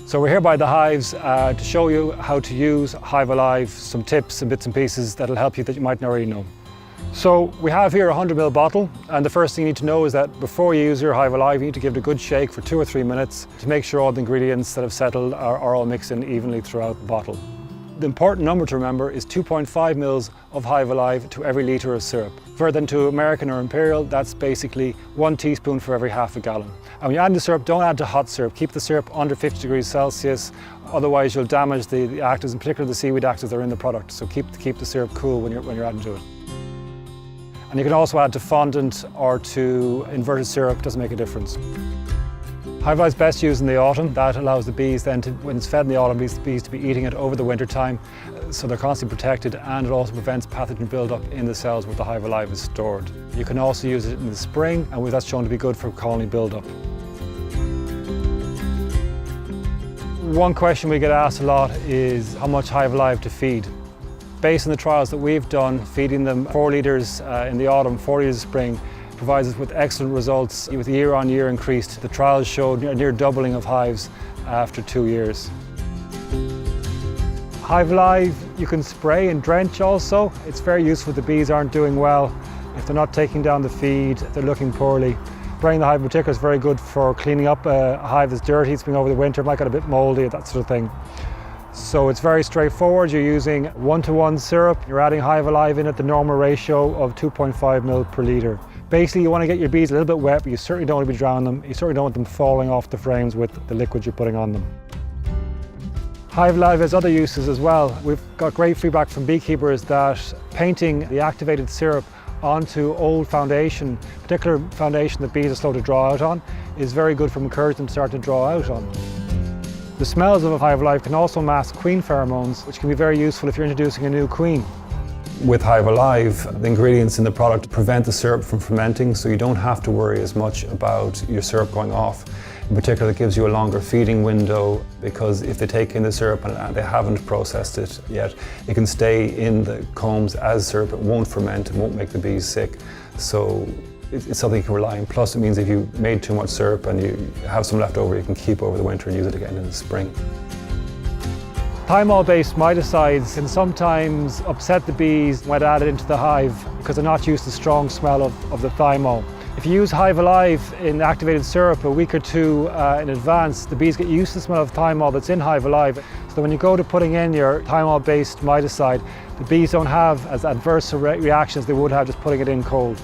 So we're here by the hives to show you how to use HiveAlive, some tips and bits and pieces that'll help you that you might not already know. So we have here a 100ml bottle, and the first thing you need to know is that before you use your HiveAlive, you need to give it a good shake for 2 or 3 minutes to make sure all the ingredients that have settled are all mixed in evenly throughout the bottle. The important number to remember is 2.5 mils of HiveAlive to every litre of syrup. Further than to American or Imperial, that's basically 1 teaspoon for every half a gallon. And when you add the syrup, don't add to hot syrup. Keep the syrup under 50 degrees Celsius, otherwise you'll damage the actives, in particular the seaweed actives that are in the product. So keep the syrup cool when you're adding to it. And you can also add to fondant or to inverted syrup, doesn't make a difference. HiveAlive is best used in the autumn. That allows the bees then to, when it's fed in the autumn, the bees to be eating it over the winter time, so they're constantly protected, and it also prevents pathogen buildup in the cells where the HiveAlive is stored. You can also use it in the spring, and that's shown to be good for colony buildup. One question we get asked a lot is how much HiveAlive to feed. Based on the trials that we've done, feeding them 4 litres in the autumn, 4 litres in spring, provides us with excellent results with year-on-year increase. The trials showed a near doubling of hives after 2 years. HiveAlive you can spray and drench also. It's very useful if the bees aren't doing well, if they're not taking down the feed, if they're looking poorly. Spraying the hive in particular is very good for cleaning up a hive that's dirty, it's been over the winter, might get a bit mouldy, that sort of thing. So it's very straightforward. You're using 1-to-1 syrup. You're adding HiveAlive in at the normal ratio of 2.5 mil per litre. Basically, you want to get your bees a little bit wet, but you certainly don't want to be drowning them. You certainly don't want them falling off the frames with the liquid you're putting on them. HiveAlive has other uses as well. We've got great feedback from beekeepers that painting the activated syrup onto old foundation, particular foundation that bees are slow to draw out on, is very good for encouraging them to start to draw out on. The smells of HiveAlive can also mask queen pheromones, which can be very useful if you're introducing a new queen. With HiveAlive, the ingredients in the product prevent the syrup from fermenting, so you don't have to worry as much about your syrup going off. In particular, it gives you a longer feeding window, because if they take in the syrup and they haven't processed it yet, it can stay in the combs as syrup. It won't ferment, it won't make the bees sick. So it's something you can rely on. Plus it means if you made too much syrup and you have some left over, you can keep over the winter and use it again in the spring. Thymol-based miticides can sometimes upset the bees when added into the hive because they're not used to the strong smell of the thymol. If you use HiveAlive in activated syrup a week or 2 in advance, the bees get used to the smell of thymol that's in HiveAlive. So when you go to putting in your thymol-based miticide, the bees don't have as adverse reactions they would have just putting it in cold.